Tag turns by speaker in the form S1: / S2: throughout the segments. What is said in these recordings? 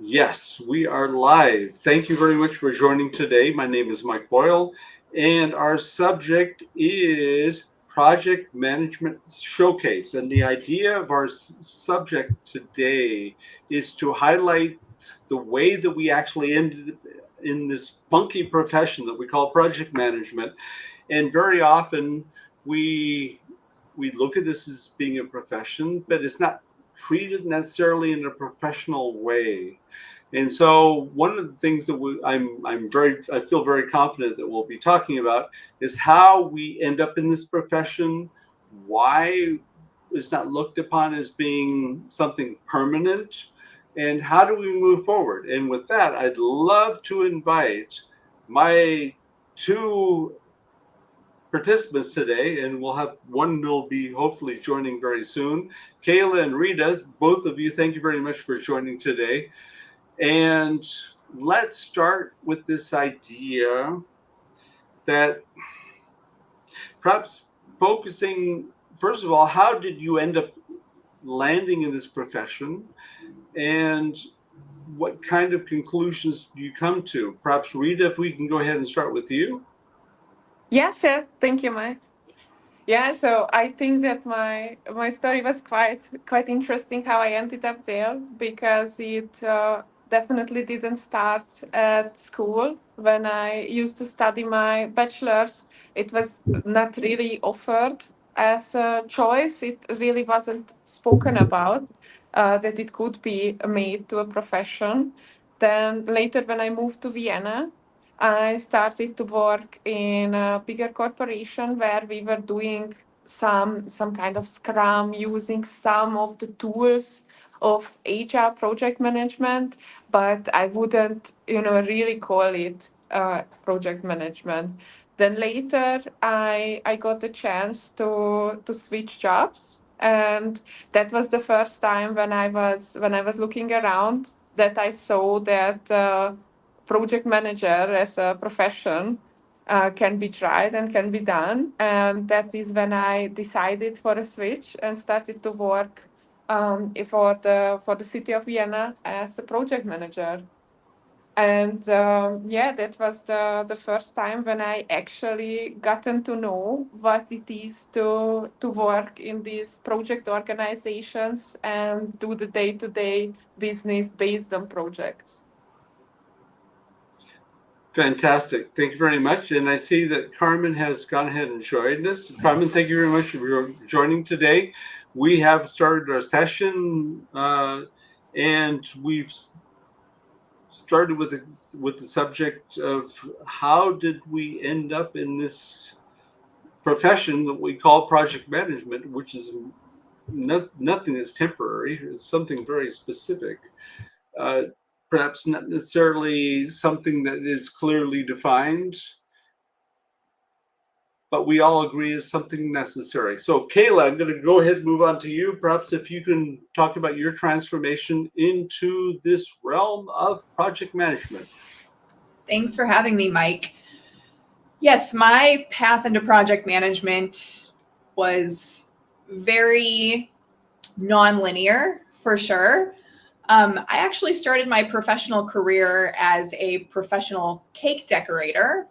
S1: Yes, we are live. Thank you very much for joining today. My name is Mike Boyle, and our subject is Project Management Showcase. And the idea of our subject today is to highlight the way that we actually ended in this funky profession that we call project management. And very often we we look at this as being a profession, but it's not treated necessarily in a professional way. And so one of the things that I feel very confident that we'll be talking about is how we end up in this profession, why it's not looked upon as being something permanent, and how do we move forward. And with that, I'd love to invite my two participants today, and we'll have one will be hopefully joining very soon. Kayla and Rita, both of you, thank you very much for joining today. And let's start with this idea that perhaps focusing, first of all, how did you end up landing in this profession? And what kind of conclusions do you come to? Perhaps, Rita, if we can go ahead and start with you.
S2: Yeah, sure. Thank you, Mike. Yeah, so I think that my story was quite interesting how I ended up there because it definitely didn't start at school. When I used to study my bachelor's, it was not really offered as a choice. It really wasn't spoken about that it could be made to a profession. Then later, when I moved to Vienna, I started to work in a bigger corporation where we were doing some kind of Scrum, using some of the tools of HR project management, but I wouldn't, really call it project management. Then later, I got the chance to switch jobs, and that was the first time when I was looking around that I saw that. Project manager as a profession can be tried and can be done. And that is when I decided for a switch and started to work for the city of Vienna as a project manager. And yeah, that was the first time when I actually gotten to know what it is to work in these project organizations and do the day-to-day business based on projects.
S1: Fantastic. Thank you very much. And I see that Carmen has gone ahead and joined us. Carmen, thank you very much for joining today. We have started our session, and we've started with the subject of how did we end up in this profession that we call project management, which is nothing that's temporary. It's something very specific. Uh, Perhaps not necessarily something that is clearly defined, but we all agree is something necessary. So, Kayla, I'm going to go ahead and move on to you. Perhaps if you can talk about your transformation into this realm of project management.
S3: Thanks for having me, Mike. Yes, my path into project management was very non-linear for sure. I actually started my professional career as a professional cake decorator,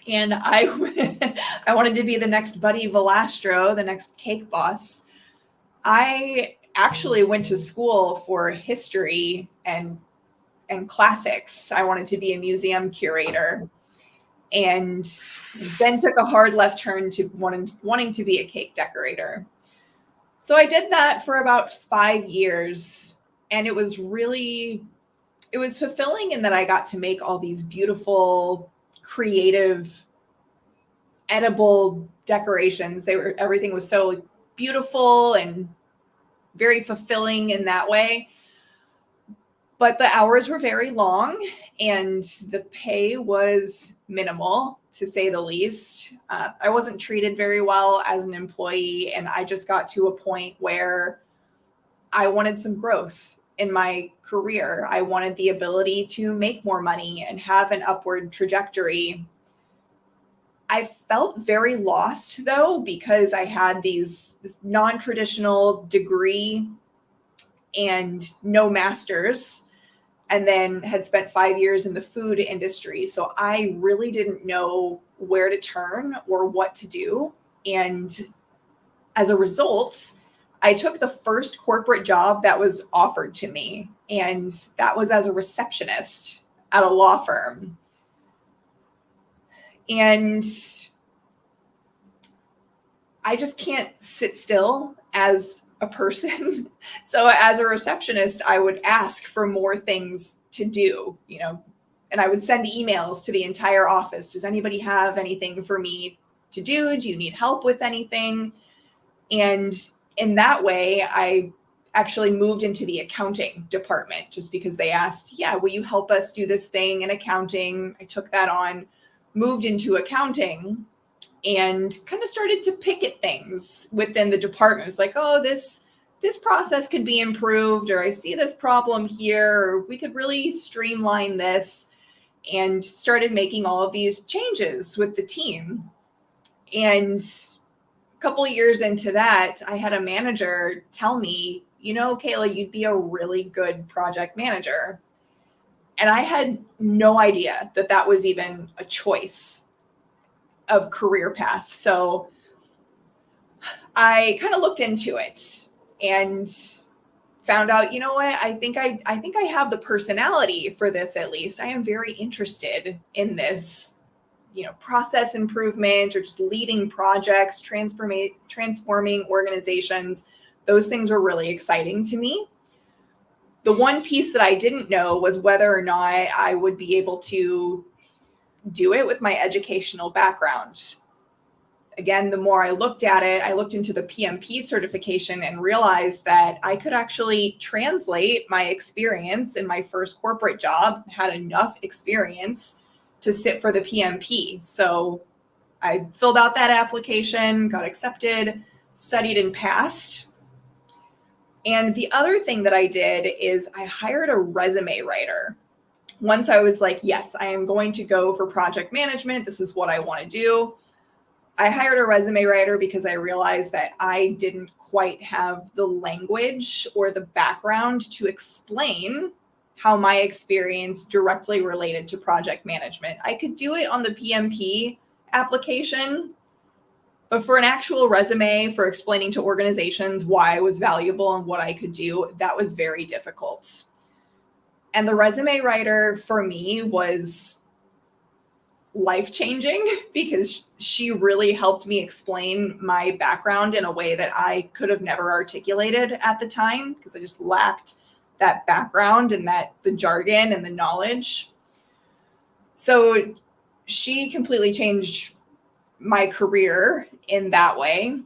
S3: and I I wanted to be the next Buddy Valastro, the next cake boss. I actually went to school for history and classics. I wanted to be a museum curator, and then took a hard left turn to wanting to be a cake decorator. So I did that for about 5 years, and it was fulfilling in that I got to make all these beautiful, creative, edible decorations. Everything was so beautiful and very fulfilling in that way. But the hours were very long and the pay was minimal, to say the least. I wasn't treated very well as an employee, and I just got to a point where I wanted some growth in my career. I wanted the ability to make more money and have an upward trajectory. I felt very lost though, because I had this non-traditional degree and no masters. and then had spent 5 years in the food industry. So I really didn't know where to turn or what to do. And as a result, I took the first corporate job that was offered to me, and that was as a receptionist at a law firm. And I just can't sit still as a person. So as a receptionist, I would ask for more things to do, and I would send emails to the entire office. Does anybody have anything for me to do? Do you need help with anything? And in that way, I actually moved into the accounting department just because they asked, yeah, will you help us do this thing in accounting? I took that on, moved into accounting, and kind of started to pick at things within the department. It's like, oh, this process could be improved, or I see this problem here, or we could really streamline this, and started making all of these changes with the team. And a couple of years into that, I had a manager tell me, Kayla, you'd be a really good project manager. And I had no idea that that was even a choice of career path. So I kind of looked into it and found out, you know what, I think I have the personality for this. At least I am very interested in this, process improvement, or just leading projects, transforming organizations. Those things were really exciting to me. The one piece that I didn't know was whether or not I would be able to do it with my educational background. Again, the more I looked at it, I looked into the PMP certification and realized that I could actually translate my experience in my first corporate job, had enough experience to sit for the PMP. So I filled out that application, got accepted, studied, and passed. And the other thing that I did is I hired a resume writer. Once I was like, yes, I am going to go for project management. This is what I want to do. I hired a resume writer because I realized that I didn't quite have the language or the background to explain how my experience directly related to project management. I could do it on the PMP application, but for an actual resume for explaining to organizations why I was valuable and what I could do, that was very difficult. And the resume writer for me was life-changing because she really helped me explain my background in a way that I could have never articulated at the time, because I just lacked that background and the jargon and the knowledge. So she completely changed my career in that way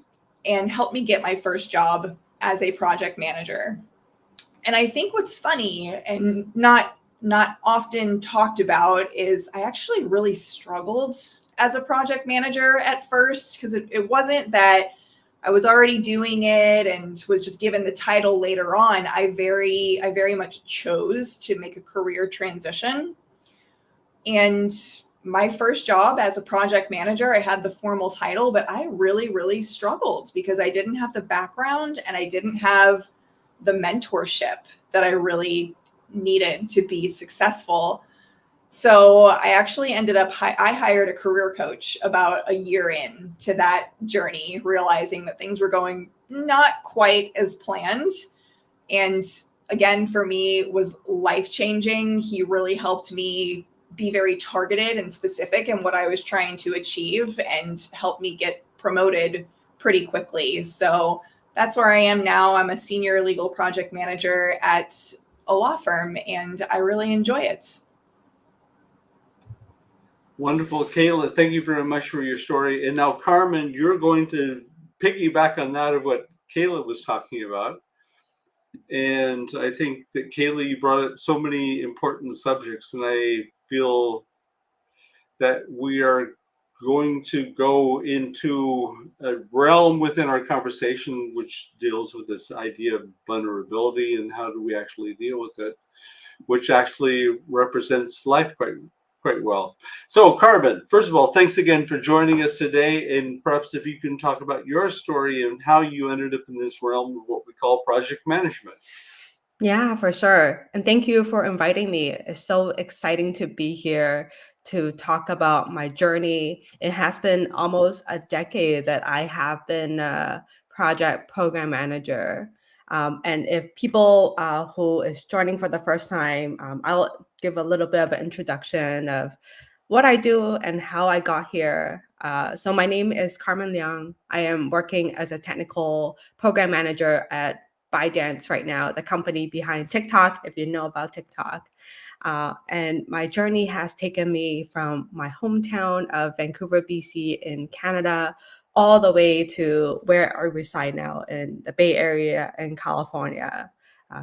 S3: and helped me get my first job as a project manager. And I think what's funny and not often talked about is I actually really struggled as a project manager at first, because it wasn't that I was already doing it and was just given the title later on. I very much chose to make a career transition. And my first job as a project manager, I had the formal title, but I really, really struggled because I didn't have the background and I didn't have the mentorship that I really needed to be successful. So I actually ended up, I hired a career coach about a year in to that journey, realizing that things were going not quite as planned. And again, for me, it was life-changing. He really helped me be very targeted and specific in what I was trying to achieve and helped me get promoted pretty quickly. So that's where I am now. I'm a senior legal project manager at a law firm, and I really enjoy it.
S1: Wonderful, Kayla. Thank you very much for your story. And now, Carmen, you're going to piggyback on that of what Kayla was talking about. And I think that, Kayla, you brought up so many important subjects, and I feel that we are going to go into a realm within our conversation which deals with this idea of vulnerability and how do we actually deal with it, which actually represents life quite well. So, Carmen, first of all, thanks again for joining us today, and perhaps if you can talk about your story and how you ended up in this realm of what we call project management.
S4: Yeah, for sure. And thank you for inviting me. It's so exciting to be here to talk about my journey. It has been almost a decade that I have been a project program manager. And if people who is joining for the first time, I'll give a little bit of an introduction of what I do and how I got here. So my name is Carmen Liang. I am working as a technical program manager at ByteDance right now, the company behind TikTok, if you know about TikTok. And my journey has taken me from my hometown of Vancouver, BC in Canada, all the way to where I reside now in the Bay Area in California.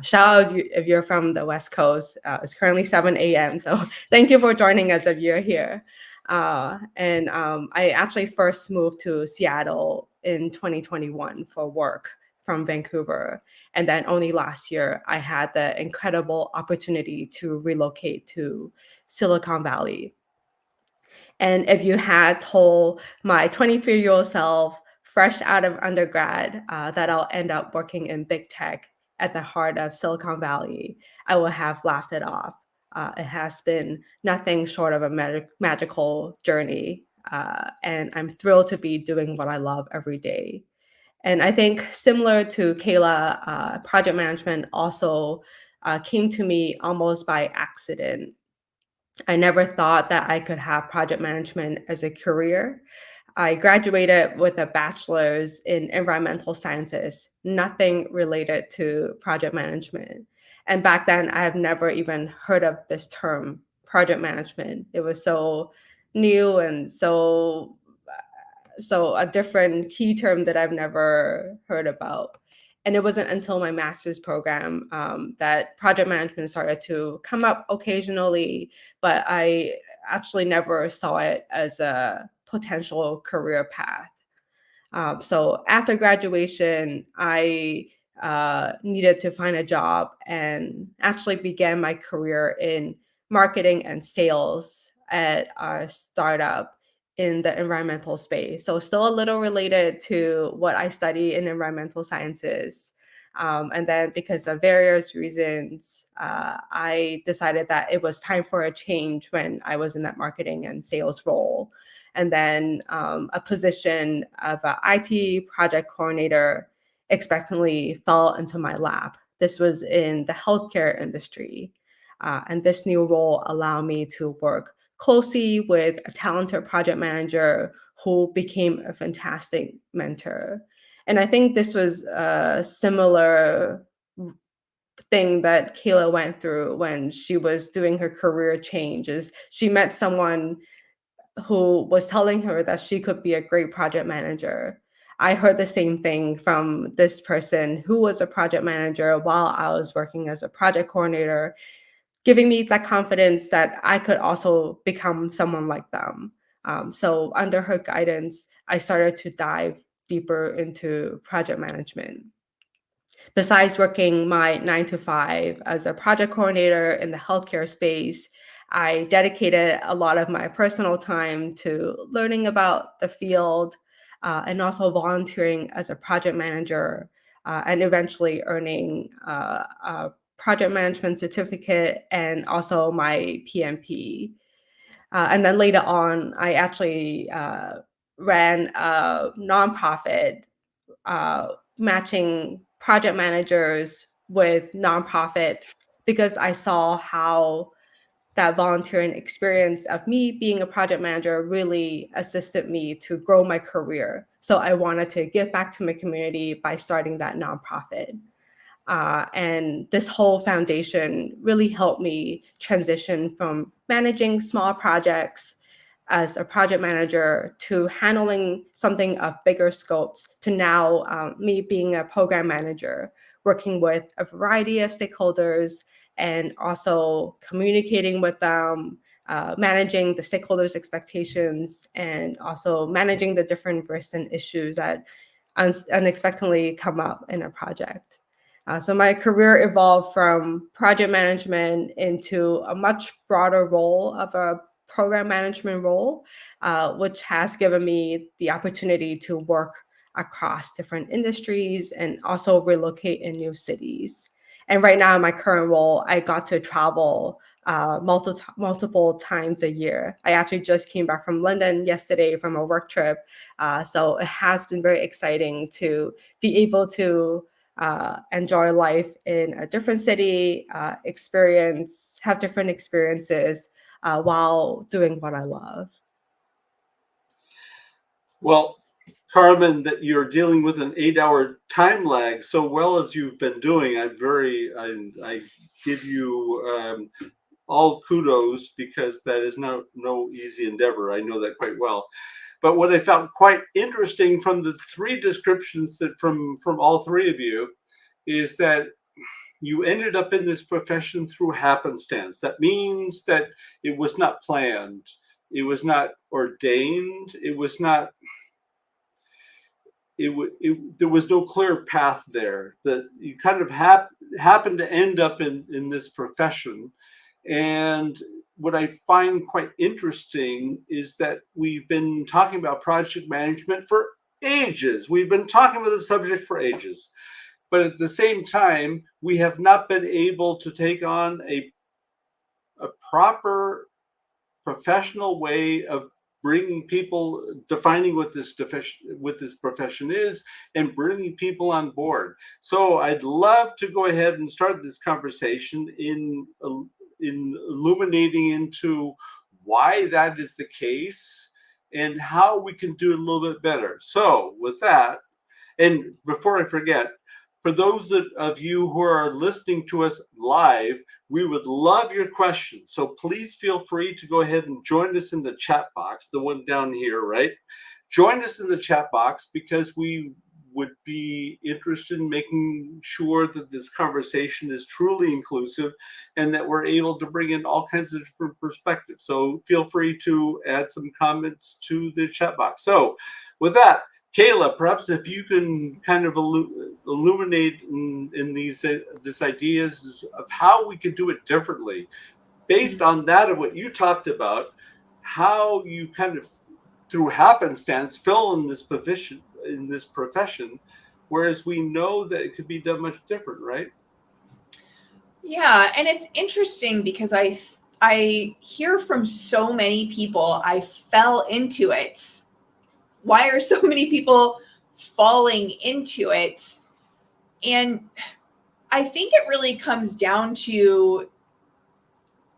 S4: Shout out if you're from the West Coast. It's currently 7 a.m. So thank you for joining us if you're here. I actually first moved to Seattle in 2021 for work from Vancouver. And then only last year, I had the incredible opportunity to relocate to Silicon Valley. And if you had told my 23-year-old self, fresh out of undergrad, that I'll end up working in big tech at the heart of Silicon Valley, I would have laughed it off. It has been nothing short of a magical journey. And I'm thrilled to be doing what I love every day. And I think similar to Kayla, project management also came to me almost by accident. I never thought that I could have project management as a career. I graduated with a bachelor's in environmental sciences, nothing related to project management. And back then, I have never even heard of this term, project management. It was so new and so a different key term that I've never heard about. And it wasn't until my master's program that project management started to come up occasionally, but I actually never saw it as a potential career path. So after graduation, I needed to find a job and actually began my career in marketing and sales at a startup in the environmental space. So still a little related to what I study in environmental sciences. And then because of various reasons, I decided that it was time for a change when I was in that marketing and sales role. And then a position of an IT project coordinator expectantly fell into my lap. This was in the healthcare industry. And this new role allowed me to work closely with a talented project manager who became a fantastic mentor. And I think this was a similar thing that Kayla went through when she was doing her career changes. She met someone who was telling her that she could be a great project manager. I heard the same thing from this person who was a project manager while I was working as a project coordinator, giving me that confidence that I could also become someone like them. So under her guidance, I started to dive deeper into project management. Besides working my 9 to 5 as a project coordinator in the healthcare space, I dedicated a lot of my personal time to learning about the field and also volunteering as a project manager and eventually earning a project management certificate and also my PMP. And then later on, I actually ran a nonprofit matching project managers with nonprofits because I saw how that volunteering experience of me being a project manager really assisted me to grow my career. So I wanted to give back to my community by starting that nonprofit. And this whole foundation really helped me transition from managing small projects as a project manager to handling something of bigger scopes to now me being a program manager, working with a variety of stakeholders and also communicating with them, managing the stakeholders' expectations, and also managing the different risks and issues that unexpectedly come up in a project. So my career evolved from project management into a much broader role of a program management role, which has given me the opportunity to work across different industries and also relocate in new cities. And right now in my current role, I got to travel multiple times a year. I actually just came back from London yesterday from a work trip. So it has been very exciting to be able to enjoy life in a different city, have different experiences while doing what I love.
S1: Well, Carmen, that you're dealing with an 8-hour time lag so well as you've been doing, I give you all kudos, because that is no easy endeavor. I know that quite well. But what I found quite interesting from the three descriptions that from all three of you is that you ended up in this profession through happenstance. That means that it was not planned, it was not ordained, it was not. There was no clear path there. That you kind of happened to end up in this profession. And what I find quite interesting is that we've been talking about project management for ages. We've been talking about the subject for ages. But at the same time, we have not been able to take on a proper professional way of bringing people, defining what this profession is, and bringing people on board. So I'd love to go ahead and start this conversation in illuminating into why that is the case and how we can do it a little bit better. So with that, and before I forget, for those of you who are listening to us live, we would love your questions. So please feel free to go ahead and join us in the chat box, the one down here, right? Join us in the chat box, because we would be interested in making sure that this conversation is truly inclusive and that we're able to bring in all kinds of different perspectives. So feel free to add some comments to the chat box. So with that, Kayla, perhaps if you can kind of illuminate in these ideas of how we could do it differently, based on that of what you talked about, how you kind of through happenstance fell in this profession, whereas we know that it could be done much different, right?
S3: Yeah, and it's interesting because I hear from so many people, I fell into it. Why are so many people falling into it? And I think it really comes down to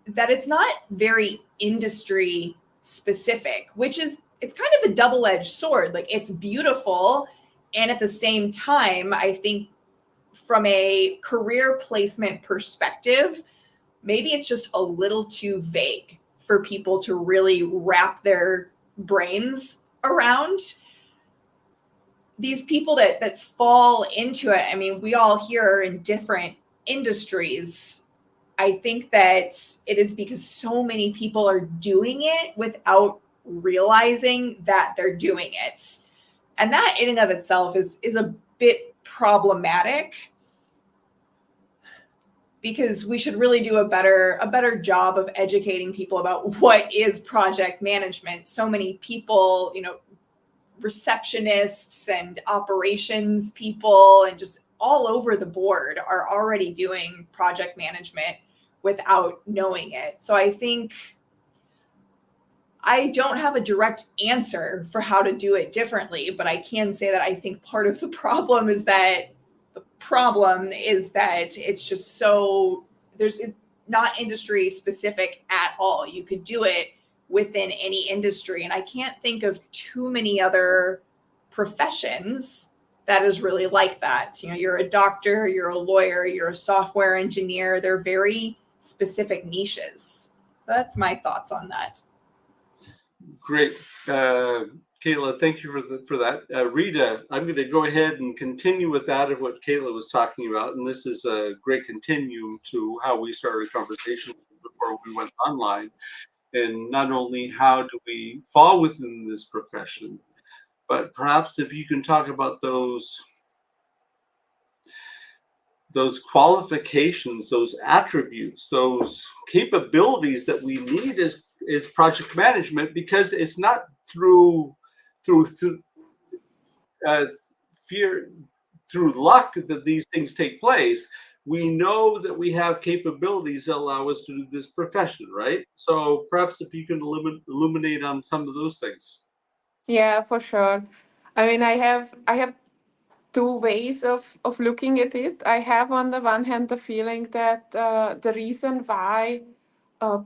S3: that it's not very industry specific, which is, it's kind of a double-edged sword. Like, it's beautiful, and at the same time, I think from a career placement perspective, maybe it's just a little too vague for people to really wrap their brains around. These people that fall into it, I mean, we all here are in different industries. I think that it is because so many people are doing it without realizing that they're doing it. And that in and of itself is a bit problematic, because we should really do a better job of educating people about what is project management. So many people, receptionists and operations people and just all over the board are already doing project management without knowing it. So I think I don't have a direct answer for how to do it differently, but I can say that I think part of the problem is that it's just so, it's not industry specific at all. You could do it within any industry. And I can't think of too many other professions that is really like that. You're a doctor, you're a lawyer, you're a software engineer. They're very specific niches. That's my thoughts on that.
S1: Great. Kayla, thank you for that. Rita, I'm going to go ahead and continue with that of what Kayla was talking about. And this is a great continuum to how we started a conversation before we went online. And not only how do we fall within this profession, but perhaps if you can talk about those qualifications, those attributes, those capabilities that we need as project management, because it's not through luck that these things take place, we know that we have capabilities that allow us to do this profession, right? So perhaps if you can illuminate on some of those things.
S2: Yeah, for sure. I mean, I have two ways of looking at it. I have on the one hand the feeling that the reason why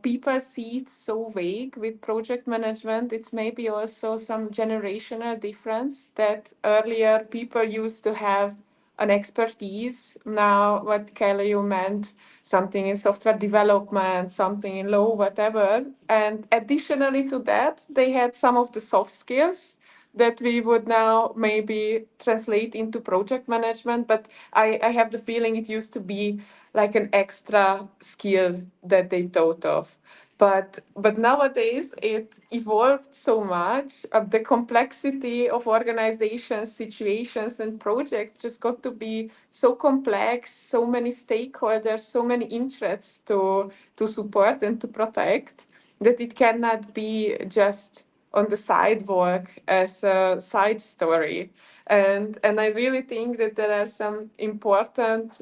S2: people see it so vague with project management, it's maybe also some generational difference that earlier people used to have an expertise. Now, what Kelly, you meant, something in software development, something in law, whatever. And additionally to that, they had some of the soft skills that we would now maybe translate into project management. But I have the feeling it used to be like an extra skill that they thought of. But nowadays it evolved so much. The complexity of organizations, situations, and projects just got to be so complex, so many stakeholders, so many interests to support and to protect, that it cannot be just on the sidewalk as a side story. And I really think that there are some important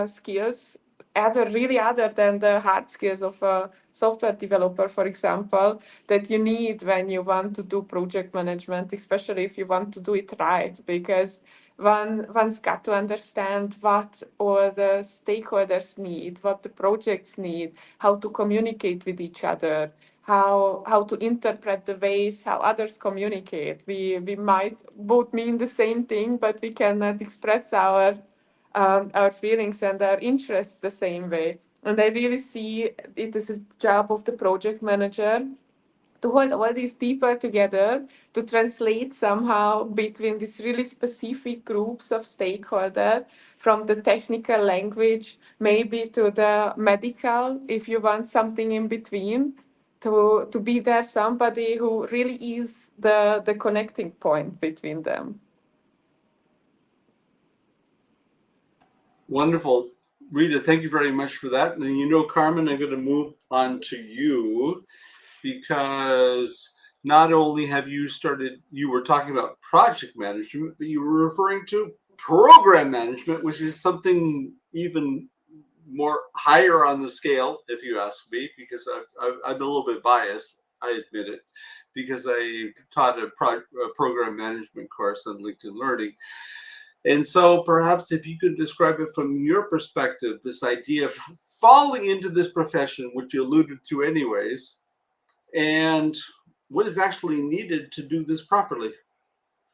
S2: skills, other than the hard skills of a software developer, for example, that you need when you want to do project management, especially if you want to do it right, because one's got to understand what all the stakeholders need, what the projects need, how to communicate with each other, how to interpret the ways how others communicate. We might both mean the same thing, but we cannot express our feelings and our interests the same way. And I really see it as a job of the project manager to hold all these people together, to translate somehow between these really specific groups of stakeholders, from the technical language maybe to the medical, if you want something in between, to be there somebody who really is the connecting point between them.
S1: Wonderful. Rita, thank you very much for that. And you know, Carmen, I'm going to move on to you because not only have you were talking about project management, but you were referring to program management, which is something even more higher on the scale, if you ask me, because I'm a little bit biased, I admit it, because I taught a program management course on LinkedIn Learning. And so perhaps if you could describe it from your perspective, this idea of falling into this profession, which you alluded to anyways, and what is actually needed to do this properly.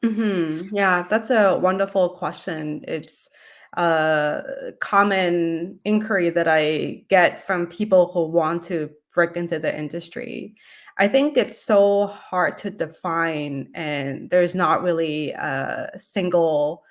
S4: Yeah, that's a wonderful question. It's a common inquiry that I get from people who want to break into the industry. I think it's so hard to define, and there's not really a single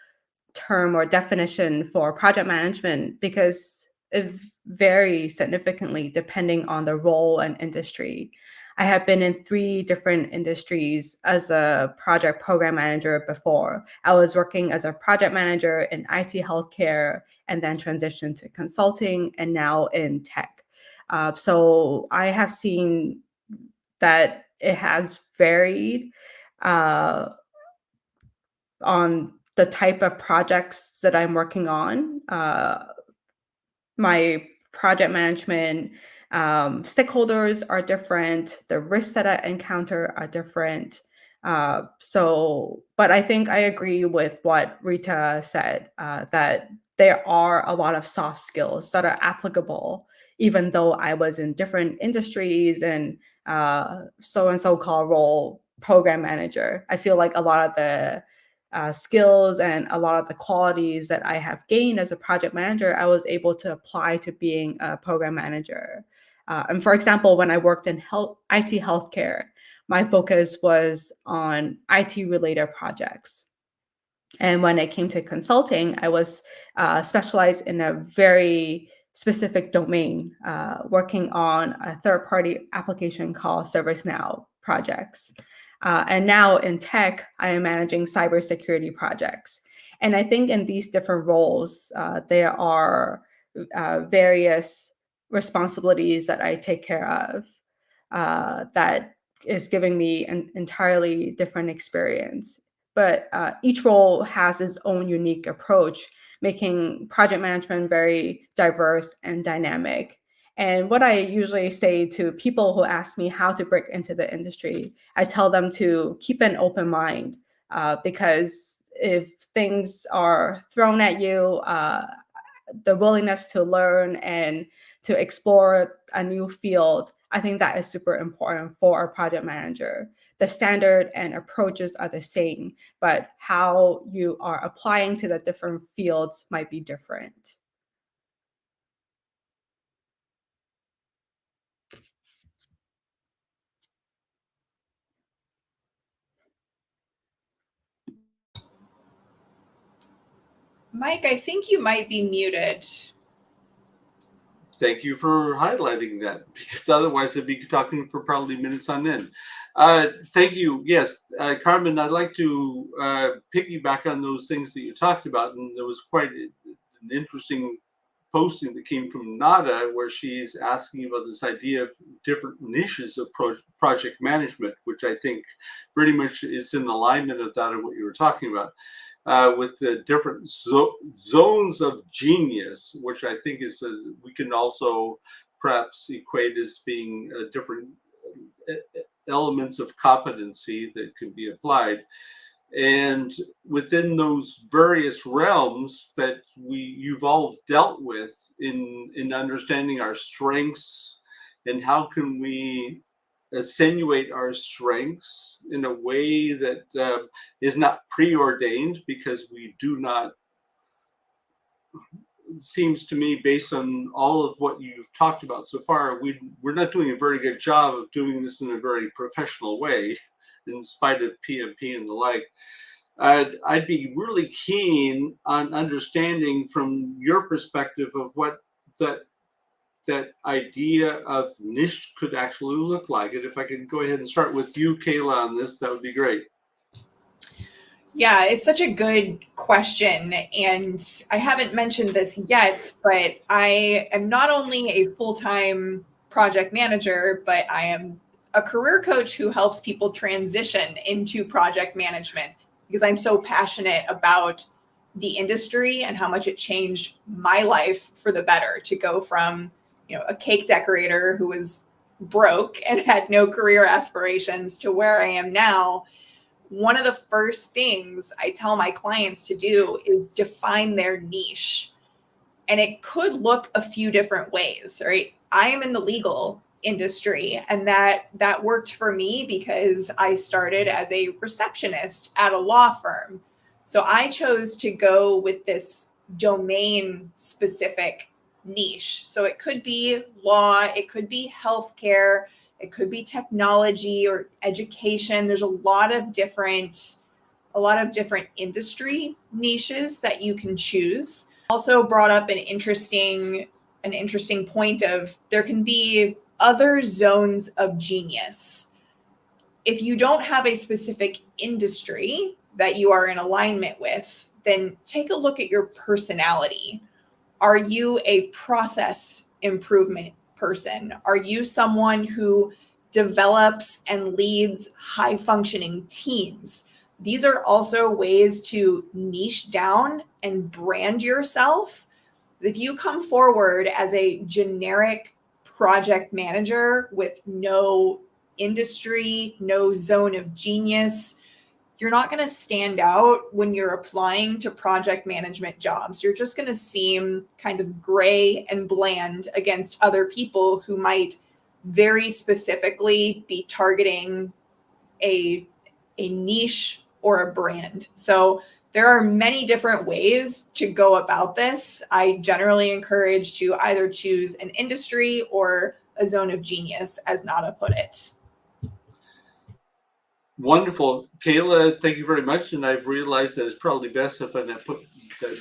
S4: term or definition for project management because it varies significantly depending on the role and industry. I have been in 3 different industries as a project program manager before. I was working as a project manager in IT healthcare and then transitioned to consulting and now in tech. So I have seen that it has varied on the type of projects that I'm working on. My project management stakeholders are different. The risks that I encounter are different. But I think I agree with what Rita said, that there are a lot of soft skills that are applicable, even though I was in different industries and so-and-so called role program manager. I feel like a lot of the skills and a lot of the qualities that I have gained as a project manager, I was able to apply to being a program manager. And for example, when I worked in IT healthcare, my focus was on IT-related projects. And when it came to consulting, I was specialized in a very specific domain, working on a third-party application called ServiceNow projects. And now in tech, I am managing cybersecurity projects. And I think in these different roles, there are various responsibilities that I take care of that is giving me an entirely different experience. But each role has its own unique approach, making project management very diverse and dynamic. And what I usually say to people who ask me how to break into the industry, I tell them to keep an open mind, because if things are thrown at you, the willingness to learn and to explore a new field, I think that is super important for a project manager. The standard and approaches are the same, but how you are applying to the different fields might be different.
S3: Mike, I think you might be muted.
S1: Thank you for highlighting that, because otherwise I'd be talking for probably minutes on end. Thank you. Yes, Carmen, I'd like to piggyback on those things that you talked about. And there was quite an interesting posting that came from Nada, where she's asking about this idea of different niches of project management, which I think pretty much is in alignment with that of what you were talking about. With the different zones of genius, which I think is we can also perhaps equate as being different elements of competency that can be applied. And within those various realms that you've all dealt with in understanding our strengths and how can we attenuate our strengths in a way that is not preordained, because we do not, seems to me, based on all of what you've talked about so far, we're not doing a very good job of doing this in a very professional way, in spite of PMP and the like. I'd be really keen on understanding from your perspective of what that idea of niche could actually look like. And if I could go ahead and start with you, Kayla, on this, that would be great.
S3: Yeah, it's such a good question. And I haven't mentioned this yet, but I am not only a full-time project manager, but I am a career coach who helps people transition into project management, because I'm so passionate about the industry and how much it changed my life for the better, to go from, a cake decorator who was broke and had no career aspirations to where I am now. One of the first things I tell my clients to do is define their niche. And it could look a few different ways, right? I am in the legal industry, and that worked for me because I started as a receptionist at a law firm. So I chose to go with this domain specific niche. So it could be law, it could be healthcare, it could be technology or education. There's a lot of different industry niches that you can choose. Also brought up an interesting point of there can be other zones of genius. If you don't have a specific industry that you are in alignment with, then take a look at your personality. Are you a process improvement person? Are you someone who develops and leads high functioning teams? These are also ways to niche down and brand yourself. If you come forward as a generic project manager with no industry, no zone of genius, you're not going to stand out when you're applying to project management jobs. You're just going to seem kind of gray and bland against other people who might very specifically be targeting a niche or a brand. So there are many different ways to go about this. I generally encourage to either choose an industry or a zone of genius, as Nada put it.
S1: Wonderful. Kayla, thank you very much. And I've realized that it's probably best if I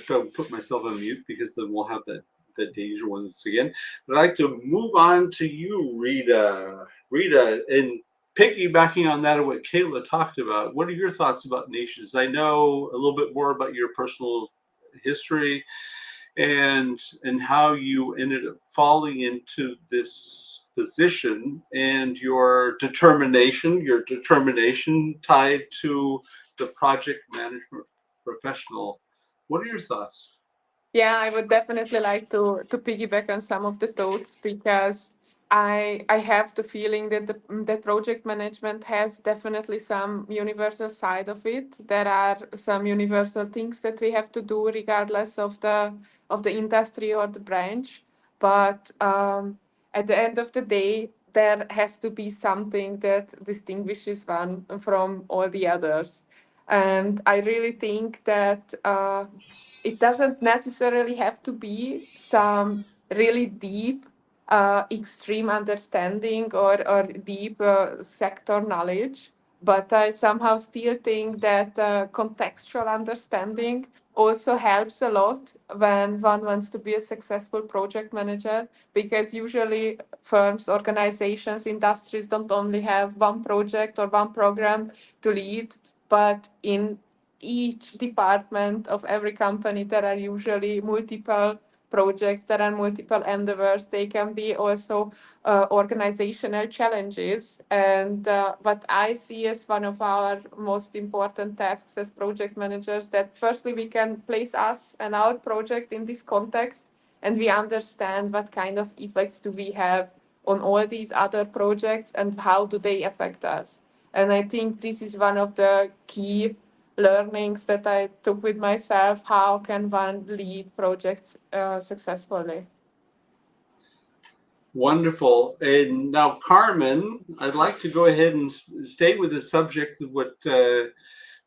S1: don't put myself on mute, because then we'll have that danger once again. But I'd like to move on to you, Rita. Rita, and piggybacking on that of what Kayla talked about, what are your thoughts about niches? I know a little bit more about your personal history and how you ended up falling into this position, and your determination tied to the project management professional. What are your thoughts?
S2: Yeah, I would definitely like to piggyback on some of the thoughts because I have the feeling that that project management has definitely some universal side of it. There are some universal things that we have to do regardless of the industry or the branch. But at the end of the day, there has to be something that distinguishes one from all the others. And I really think that it doesn't necessarily have to be some really deep, extreme understanding or deep sector knowledge. But I somehow still think that contextual understanding also helps a lot when one wants to be a successful project manager, because usually firms, organizations, industries don't only have one project or one program to lead, but in each department of every company, there are usually multiple projects, there are multiple endeavors. They can be also organizational challenges. And what I see as one of our most important tasks as project managers, that firstly, we can place us and our project in this context, and we understand what kind of effects do we have on all these other projects and how do they affect us. And I think this is one of the key learnings that I took with myself. How can one lead projects successfully?
S1: Wonderful. And now, Carmen, I'd like to go ahead and stay with the subject of what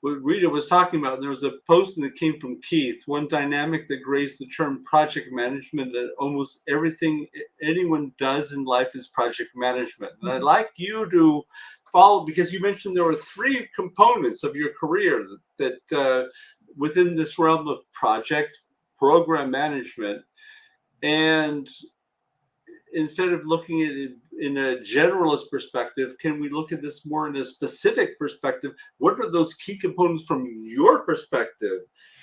S1: Rita was talking about. There was a posting that came from Keith. One dynamic that grazed the term project management, that almost everything anyone does in life is project management. And I'd like you to follow, because you mentioned there were 3 components of your career that within this realm of project program management. And instead of looking at it in a generalist perspective, can we look at this more in a specific perspective? What are those key components from your perspective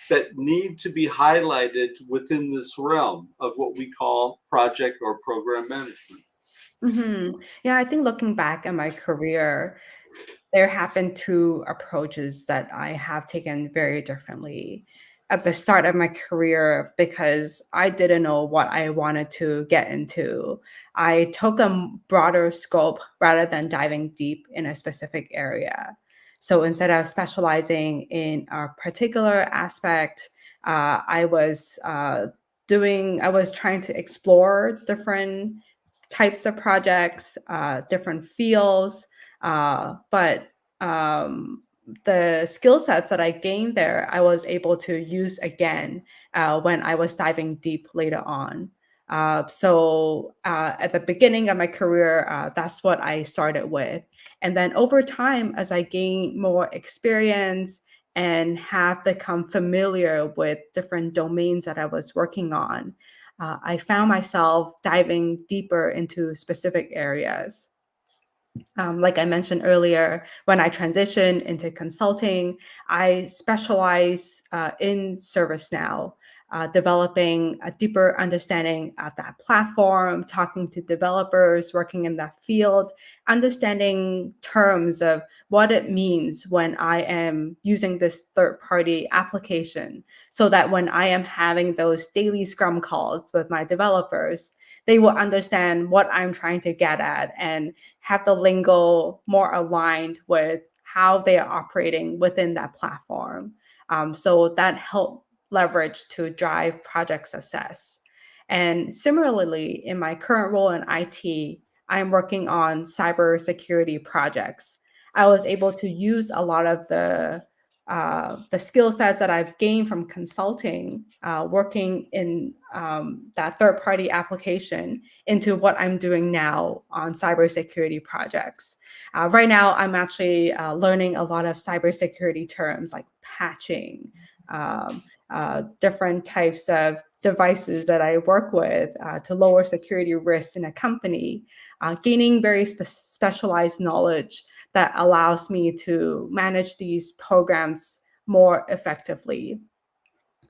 S1: that need to be highlighted within this realm of what we call project or program management?
S4: Yeah, I think looking back at my career, there have been 2 approaches that I have taken very differently at the start of my career because I didn't know what I wanted to get into. I took a broader scope rather than diving deep in a specific area. So instead of specializing in a particular aspect, I was I was trying to explore different types of projects, different fields, but the skill sets that I gained there, I was able to use again when I was diving deep later on. At the beginning of my career, that's what I started with. And then over time, as I gained more experience and have become familiar with different domains that I was working on, I found myself diving deeper into specific areas. Like I mentioned earlier, when I transitioned into consulting, I specialize in ServiceNow, developing a deeper understanding of that platform, talking to developers, working in that field, understanding terms of what it means when I am using this third-party application, so that when I am having those daily Scrum calls with my developers, they will understand what I'm trying to get at and have the lingo more aligned with how they are operating within that platform. So that helped leverage to drive project success. And similarly, in my current role in IT, I'm working on cybersecurity projects. I was able to use a lot of the skill sets that I've gained from consulting, working in that third-party application into what I'm doing now on cybersecurity projects. Right now, I'm actually learning a lot of cybersecurity terms like patching, different types of devices that I work with to lower security risks in a company, gaining very specialized knowledge that allows me to manage these programs more effectively.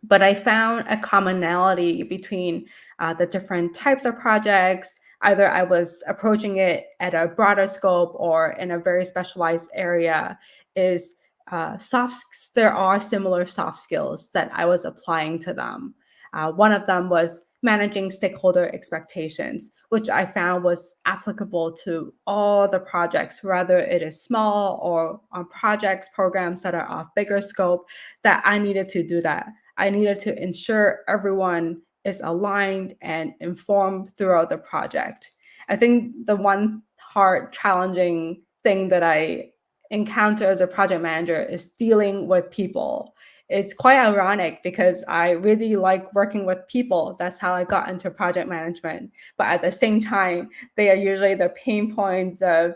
S4: But I found a commonality between the different types of projects. Either I was approaching it at a broader scope or in a very specialized area, is there are similar soft skills that I was applying to them. One of them was managing stakeholder expectations, which I found was applicable to all the projects, whether it is small or on projects, programs that are of bigger scope, that I needed to do that. I needed to ensure everyone is aligned and informed throughout the project. I think the one hard, challenging thing that I encounter as a project manager is dealing with people. It's quite ironic because I really like working with people. That's how I got into project management. But at the same time, they are usually the pain points of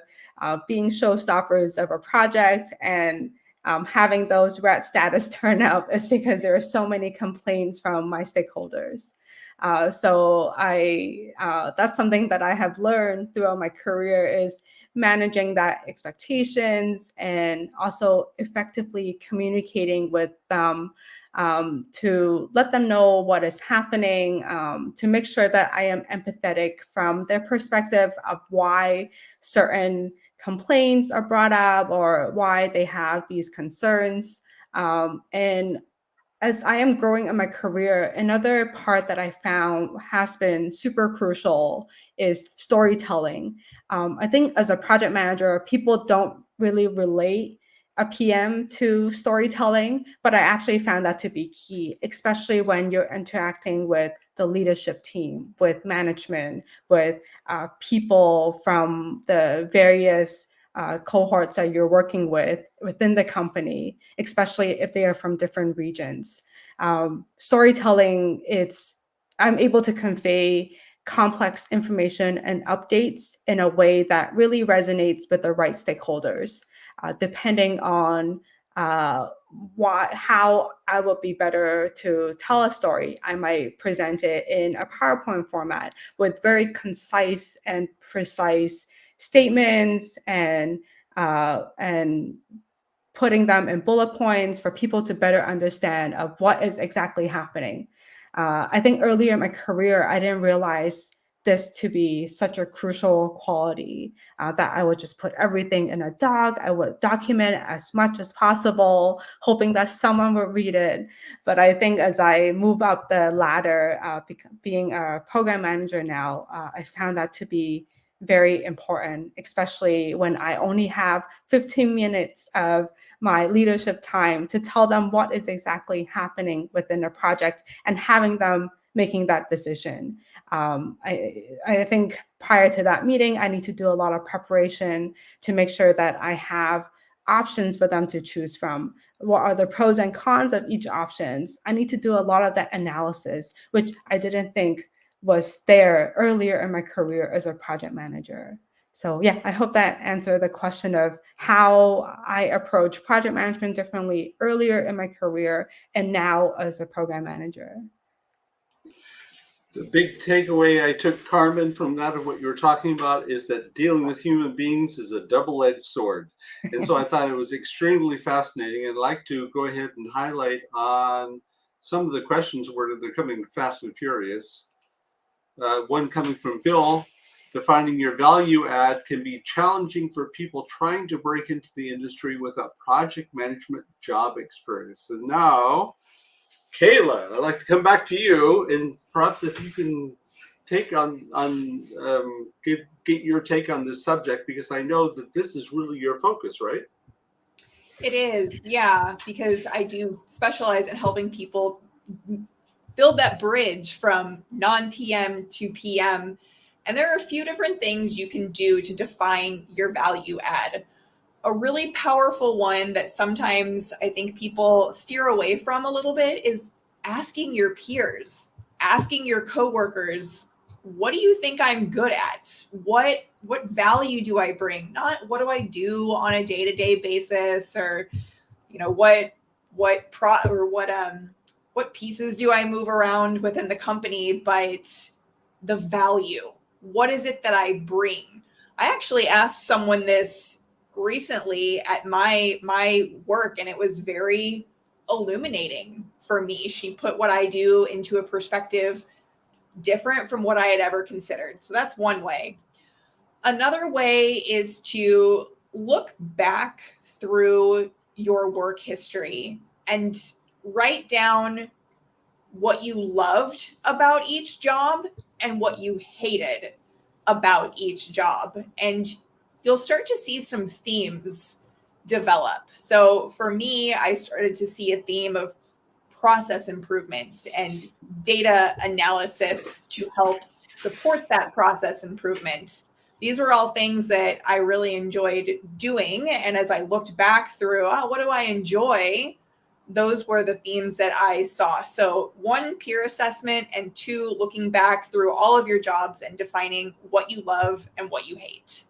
S4: being showstoppers of a project, and having those red status turn up is because there are so many complaints from my stakeholders. So that's something that I have learned throughout my career, is managing that expectations and also effectively communicating with them, to let them know what is happening, to make sure that I am empathetic from their perspective of why certain complaints are brought up or why they have these concerns. And as I am growing in my career, another part that I found has been super crucial is storytelling. I think as a project manager, people don't really relate a PM to storytelling, but I actually found that to be key, especially when you're interacting with the leadership team, with management, with people from the various cohorts that you're working with within the company, especially if they are from different regions. Storytelling, I'm able to convey complex information and updates in a way that really resonates with the right stakeholders, depending on how I would be better to tell a story. I might present it in a PowerPoint format with very concise and precise statements, and putting them in bullet points for people to better understand of what is exactly happening. I think earlier in my career, I didn't realize this to be such a crucial quality, that I would just put everything in a doc. I would document as much as possible, hoping that someone would read it. But I think as I move up the ladder, being a program manager now, I found that to be very important, especially when I only have 15 minutes of my leadership time to tell them what is exactly happening within a project and having them making that decision. I think prior to that meeting, I need to do a lot of preparation to make sure that I have options for them to choose from. What are the pros and cons of each options? I need to do a lot of that analysis, which I didn't think was there earlier in my career as a project manager. So yeah, I hope that answered the question of how I approach project management differently earlier in my career and now as a program manager.
S1: The big takeaway I took, Carmen, from that of what you were talking about is that dealing with human beings is a double-edged sword. And so I thought it was extremely fascinating. I'd like to go ahead and highlight on some of the questions where they're coming fast and furious. One coming from Bill: defining your value add can be challenging for people trying to break into the industry without project management job experience. And now, Kayla, I'd like to come back to you, and perhaps if you can take get your take on this subject, because I know that this is really your focus, right?
S3: It is, yeah, because I do specialize in helping people build that bridge from non-PM to PM. And there are a few different things you can do to define your value add. A really powerful one that sometimes I think people steer away from a little bit is asking your peers, asking your coworkers, what do you think I'm good at? What value do I bring? Not what do I do on a day-to-day basis, or what pieces do I move around within the company, but the value. What is it that I bring? I actually asked someone this recently at my work, and it was very illuminating for me. She put what I do into a perspective different from what I had ever considered. So that's one way. Another way is to look back through your work history and write down what you loved about each job and what you hated about each job. And you'll start to see some themes develop. So for me, I started to see a theme of process improvement and data analysis to help support that process improvement. These were all things that I really enjoyed doing. And as I looked back through, what do I enjoy? Those were the themes that I saw. So, one, peer assessment, and two, looking back through all of your jobs and defining what you love and what you hate.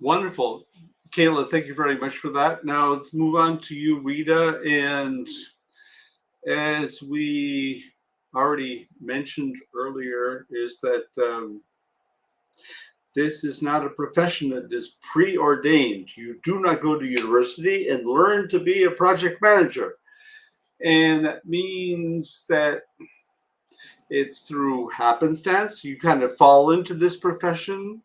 S1: Wonderful. Kayla, thank you very much for that. Now let's move on to you, Rita. And as we already mentioned earlier, is that this is not a profession that is preordained. You do not go to university and learn to be a project manager. And that means that it's through happenstance. You kind of fall into this profession,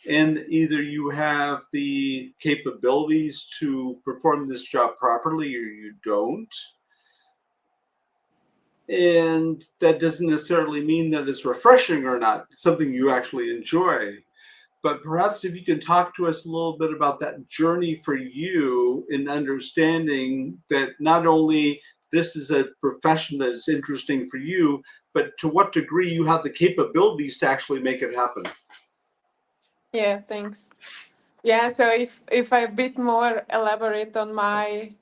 S1: and either you have the capabilities to perform this job properly or you don't. And that doesn't necessarily mean that it's refreshing or not, something you actually enjoy. But perhaps if you can talk to us a little bit about that journey for you in understanding that not only this is a profession that is interesting for you, but to what degree you have the capabilities to actually make it happen.
S2: Yeah, thanks. Yeah, so if I a bit more elaborate on my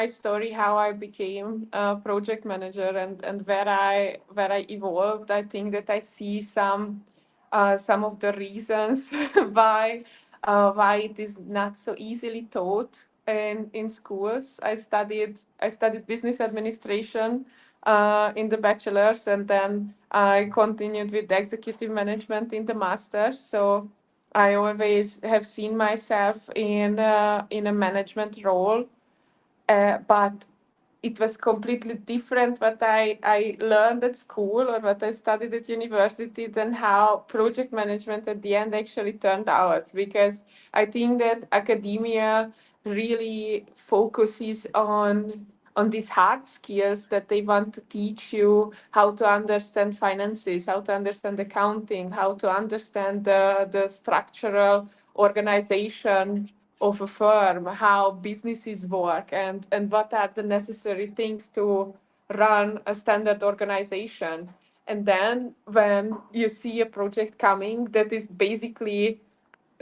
S2: story, how I became a project manager and where I evolved, I think that I see some of the reasons why it is not so easily taught in schools. I studied business administration in the bachelor's, and then I continued with executive management in the master's. So I always have seen myself in a management role, but it was completely different what I learned at school or what I studied at university than how project management at the end actually turned out. Because I think that academia really focuses on these hard skills that they want to teach you, how to understand finances, how to understand accounting, how to understand the structural organization of a firm, how businesses work, and what are the necessary things to run a standard organization. And then when you see a project coming that is basically,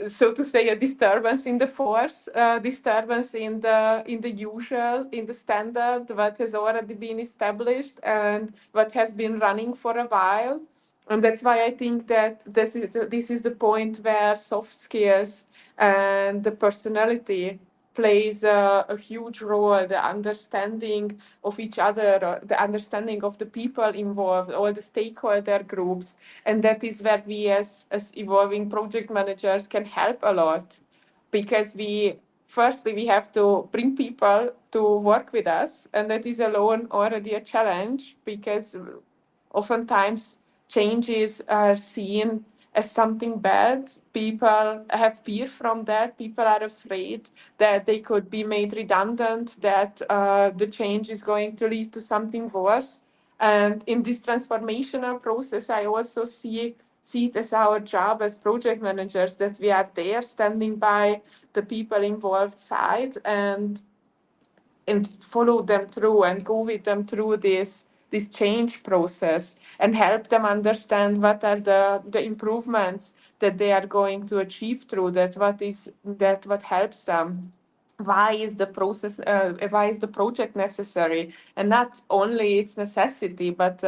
S2: so to say, a disturbance in the force, disturbance in the usual, in the standard, what has already been established and what has been running for a while. And that's why I think that this is the point where soft skills and the personality plays a huge role, the understanding of each other, the understanding of the people involved, all the stakeholder groups. And that is where we as evolving project managers can help a lot, because firstly we have to bring people to work with us, and that is alone already a challenge, because oftentimes changes are seen as something bad. People have fear from that. People are afraid that they could be made redundant, that the change is going to lead to something worse. And in this transformational process, I also see it as our job as project managers, that we are there standing by the people involved side and follow them through and go with them through this change process, and help them understand what are the improvements that they are going to achieve through that, what helps them, why is the project necessary, and not only its necessity, but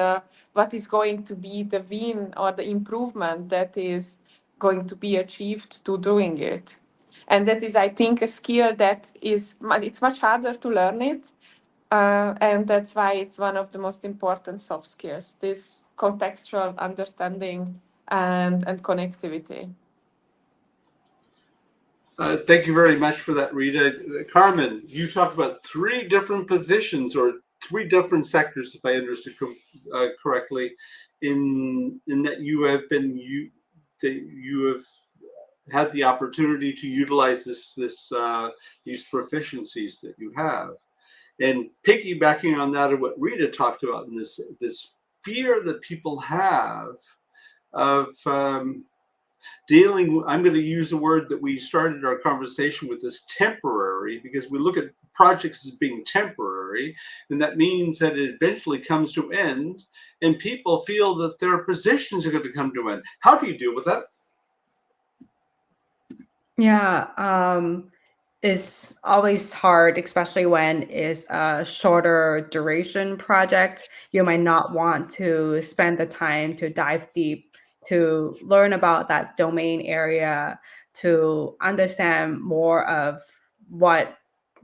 S2: what is going to be the win or the improvement that is going to be achieved to doing it. And that is, I think, a skill that it's much harder to learn it, and that's why it's one of the most important soft skills, this contextual understanding and connectivity.
S1: Thank you very much for that, Rita. Carmen, you talked about 3 different positions or 3 different sectors, if I understood correctly, in that you have had the opportunity to utilize these proficiencies that you have. And piggybacking on that, and what Rita talked about, in this fear that people have of dealing, I'm going to use the word that we started our conversation with, is temporary, because we look at projects as being temporary, and that means that it eventually comes to an end, and people feel that their positions are going to come to an end. How do you deal with that?
S4: Yeah, it's always hard, especially when it's a shorter duration project. You might not want to spend the time to dive deep, to learn about that domain area, to understand more of what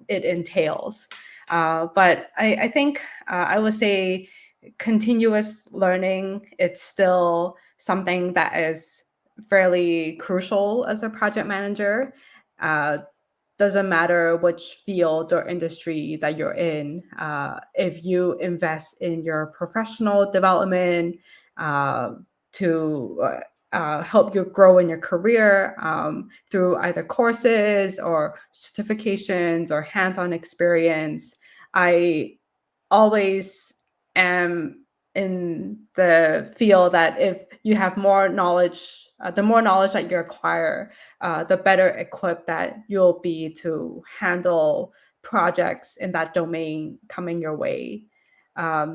S4: it entails. But I think I would say continuous learning, it's still something that is fairly crucial as a project manager. Uh, doesn't matter which field or industry that you're in. If you invest in your professional development uh, to help you grow in your career through either courses or certifications or hands-on experience, I always am in the feel that if you have more knowledge, the more knowledge that you acquire, the better equipped that you'll be to handle projects in that domain coming your way.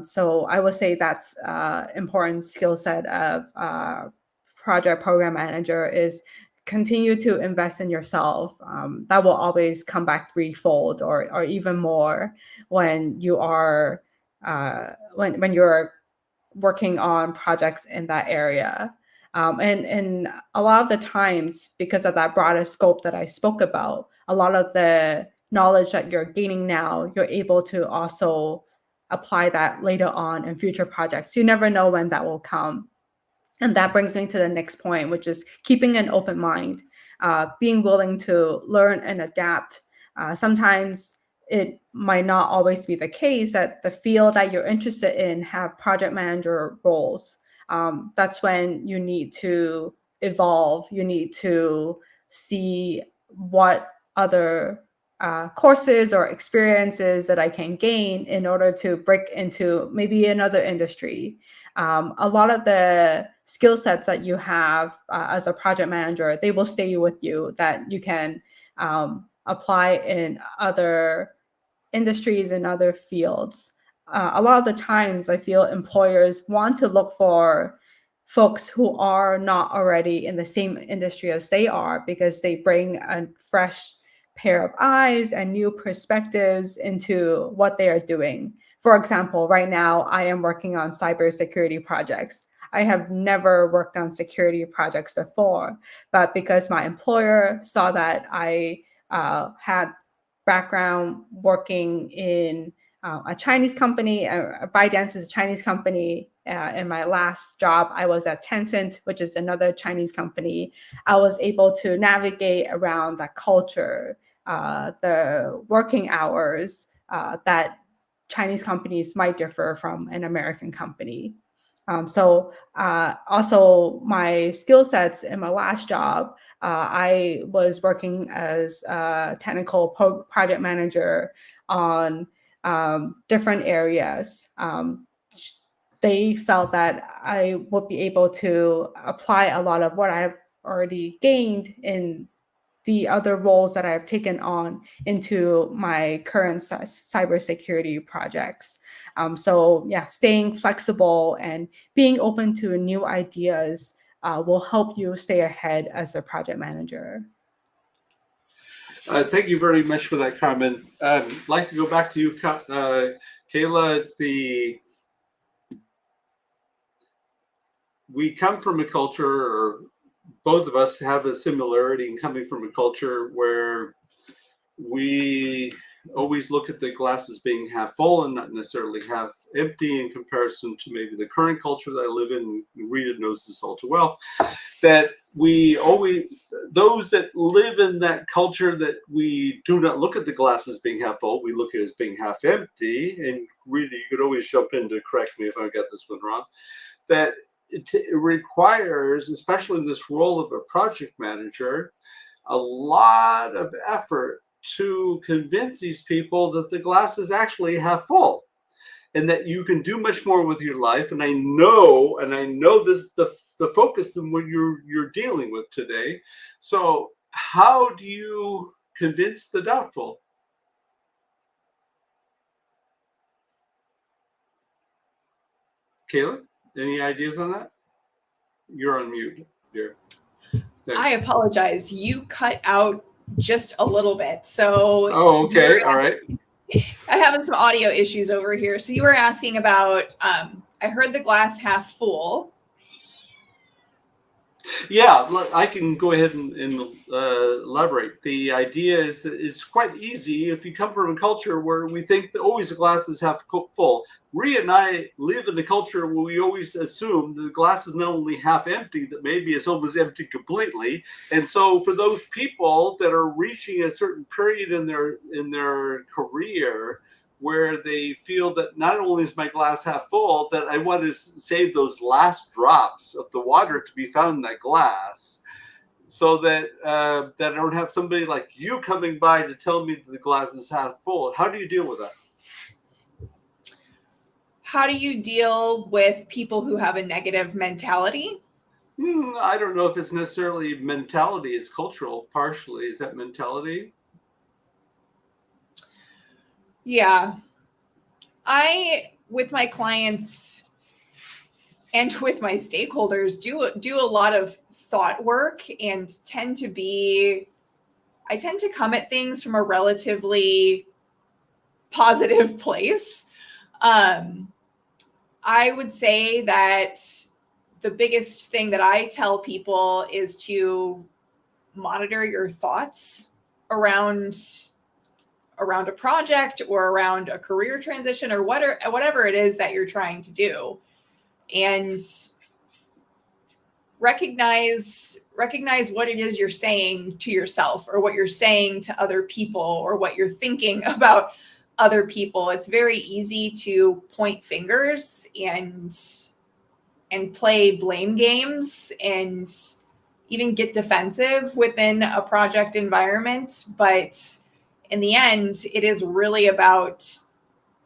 S4: So I would say that's important skill set of project program manager is continue to invest in yourself. That will always come back threefold or even more when you are when you're working on projects in that area. And a lot of the times, because of that broader scope that I spoke about, a lot of the knowledge that you're gaining now, you're able to also apply that later on in future projects. You never know when that will come. And that brings me to the next point, which is keeping an open mind, being willing to learn and adapt. Sometimes it might not always be the case that the field that you're interested in have project manager roles. That's when you need to evolve. You need to see what other courses or experiences that I can gain in order to break into maybe another industry. A lot of the skill sets that you have as a project manager, they will stay with you, that you can apply in other industries and other fields. A lot of the times I feel employers want to look for folks who are not already in the same industry as they are, because they bring a fresh pair of eyes and new perspectives into what they are doing. For example, right now I am working on cybersecurity projects. I have never worked on security projects before, but because my employer saw that I had background working in a Chinese company, ByteDance is a Chinese company. In my last job, I was at Tencent, which is another Chinese company. I was able to navigate around the culture, the working hours that Chinese companies might differ from an American company. So also my skill sets in my last job, I was working as a technical project manager on different areas. They felt that I would be able to apply a lot of what I've already gained in the other roles that I've taken on into my current cybersecurity projects. So yeah, staying flexible and being open to new ideas will help you stay ahead as a project manager.
S1: Thank you very much for that comment. I'd like to go back to you, Kayla. We come from a culture, or both of us have a similarity in coming from a culture where we always look at the glass as being half full and not necessarily half empty, in comparison to maybe the current culture that I live in. Rita knows this all too well, that we always, those that live in that culture, that we do not look at the glass as being half full, we look at it as being half empty. And Rita, you could always jump in to correct me if I got this one wrong. That it requires, especially in this role of a project manager, a lot of effort to convince these people that the glass is actually half full and that you can do much more with your life. And I know this is the focus of what you're dealing with today. So how do you convince the doubtful? Kayla, any ideas on that? You're on mute, dear.
S3: I apologize. You cut out just a little bit. So
S1: oh, okay. All right.
S3: I'm having some audio issues over here. So you were asking about, I heard the glass half full.
S1: Yeah, I can go ahead and elaborate. The idea is that it's quite easy if you come from a culture where we think that always the glass is half full. Rhea and I live in a culture where we always assume that the glass is not only half empty, that maybe it's almost empty completely. And so for those people that are reaching a certain period in their career where they feel that not only is my glass half full, that I want to save those last drops of the water to be found in that glass, so that that I don't have somebody like you coming by to tell me that the glass is half full. How do you deal with that?
S3: How do you deal with people who have a negative mentality?
S1: I don't know if it's necessarily mentality. It's cultural, partially. Is that mentality?
S3: Yeah. I, with my clients and with my stakeholders, do a lot of thought work and tend to come at things from a relatively positive place. I would say that the biggest thing that I tell people is to monitor your thoughts around a project or around a career transition or whatever it is that you're trying to do, and recognize what it is you're saying to yourself or what you're saying to other people or what you're thinking about other people. It's very easy to point fingers and play blame games and even get defensive within a project environment, but in the end, it is really about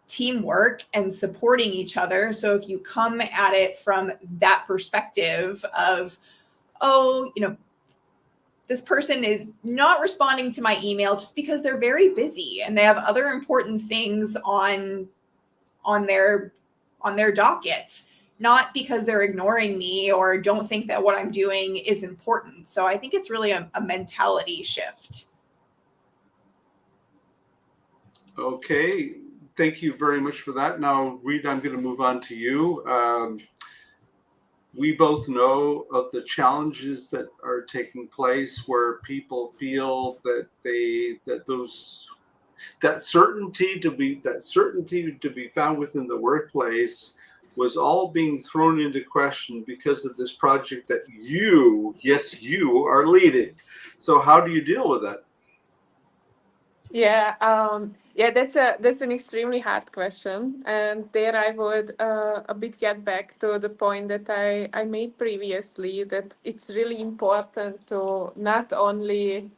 S3: teamwork and supporting each other. So if you come at it from that perspective of, oh, this person is not responding to my email just because they're very busy and they have other important things on their dockets, not because they're ignoring me or don't think that what I'm doing is important. So I think it's really a mentality shift.
S1: Okay, thank you very much for that. Now, Reed, I'm going to move on to you. We both know of the challenges that are taking place where people feel that that certainty to be found within the workplace was all being thrown into question because of this project that you are leading. So how do you deal with that?
S2: Yeah, that's an extremely hard question, and there I would a bit get back to the point that I made previously, that it's really important to not only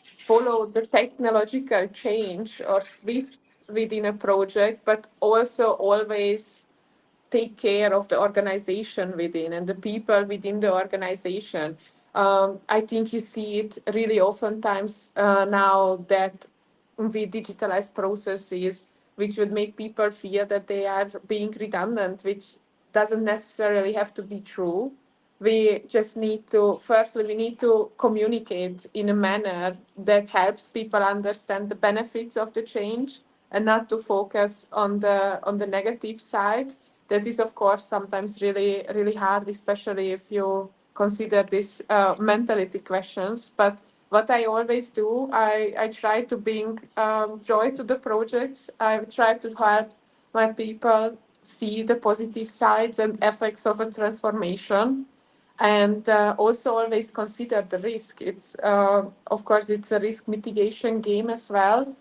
S2: follow the technological change or swift within a project, but also always take care of the organization within and the people within the organization. I think you see it really oftentimes now that we digitalize processes, which would make people fear that they are being redundant, which doesn't necessarily have to be true. We just need to, firstly, we need to communicate in a manner that helps people understand the benefits of the change and not to focus on the negative side. That is, of course, sometimes really, really hard, especially if you consider these mentality questions. But what I always do, I try to bring joy to the projects. I try to help my people see the positive sides and effects of a transformation, and also always consider the risk. It's of course it's a risk mitigation game as well,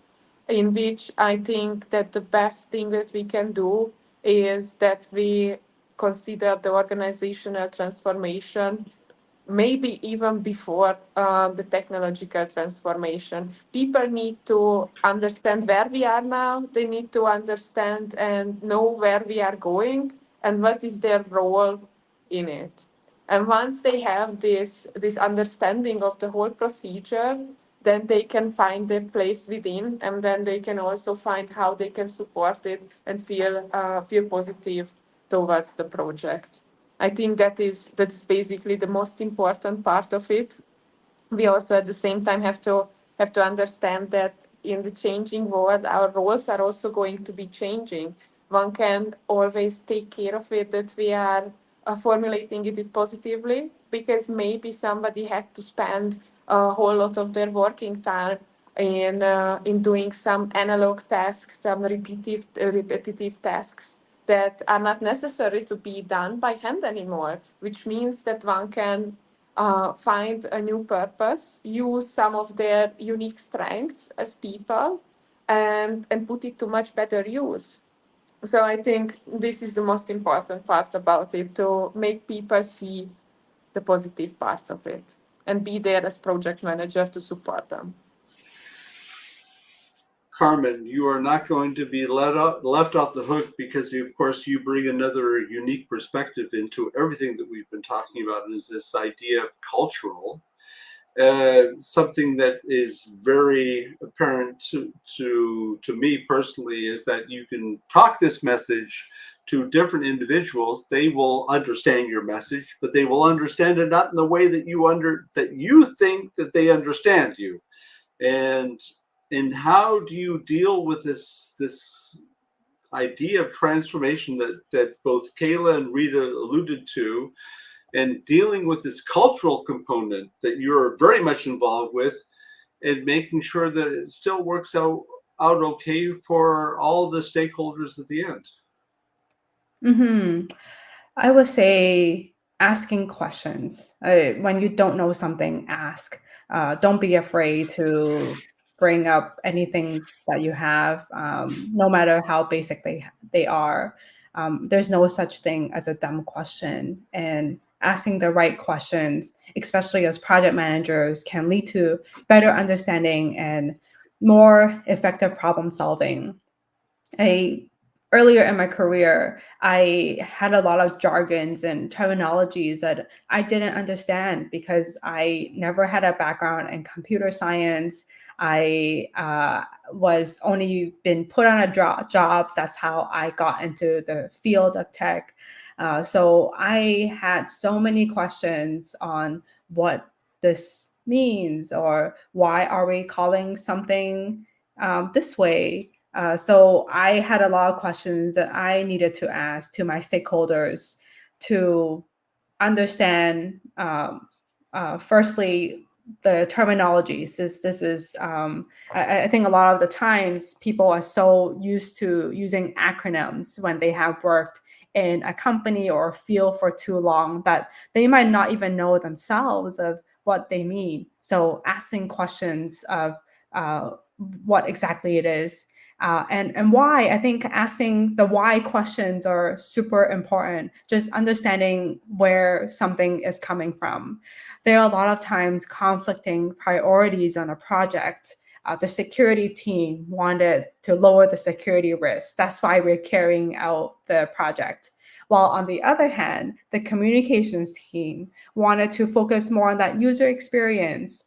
S2: in which I think that the best thing that we can do is that we consider the organizational transformation maybe even before the technological transformation. People need to understand where we are now. They need to understand and know where we are going and what is their role in it. And once they have this understanding of the whole procedure, then they can find their place within, and then they can also find how they can support it and feel positive towards the project. I think that's basically the most important part of it. We also at the same time have to understand that in the changing world, our roles are also going to be changing. One can always take care of it that we are formulating it positively, because maybe somebody had to spend a whole lot of their working time in doing some analog tasks, some repetitive tasks that are not necessary to be done by hand anymore, which means that one can find a new purpose, use some of their unique strengths as people, and put it to much better use. So I think this is the most important part about it, to make people see the positive parts of it and be there as project manager to support them.
S1: Carmen, you are not going to be left off the hook, because of course you bring another unique perspective into everything that we've been talking about, is this idea of cultural. Something that is very apparent to me personally is that you can talk this message to different individuals. They will understand your message, but they will understand it not in the way that you think that they understand you. And how do you deal with this idea of transformation that both Kayla and Rita alluded to, and dealing with this cultural component that you're very much involved with, and making sure that it still works out okay for all the stakeholders at the end?
S4: I would say asking questions. When you don't know something, ask. Don't be afraid to bring up anything that you have, no matter how basic they are. There's no such thing as a dumb question. And asking the right questions, especially as project managers, can lead to better understanding and more effective problem solving. Earlier in my career, I had a lot of jargons and terminologies that I didn't understand because I never had a background in computer science. I was only been put on a job. That's how I got into the field of tech. So I had so many questions on what this means, or why are we calling something this way. So I had a lot of questions that I needed to ask to my stakeholders to understand, firstly, the terminologies. This is, I think a lot of the times people are so used to using acronyms when they have worked in a company or a field for too long that they might not even know themselves of what they mean. So asking questions of what exactly it is, and why. I think asking the why questions are super important. Just understanding where something is coming from. There are a lot of times conflicting priorities on a project. The security team wanted to lower the security risk. That's why we're carrying out the project. While on the other hand, the communications team wanted to focus more on that user experience.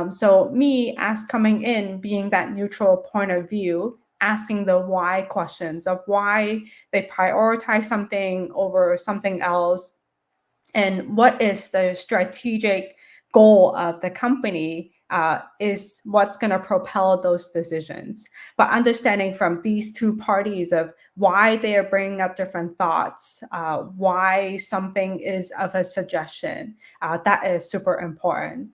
S4: So me, as coming in, being that neutral point of view, asking the why questions of why they prioritize something over something else, and what is the strategic goal of the company, is what's going to propel those decisions. But understanding from these two parties of why they are bringing up different thoughts, why something is of a suggestion, that is super important.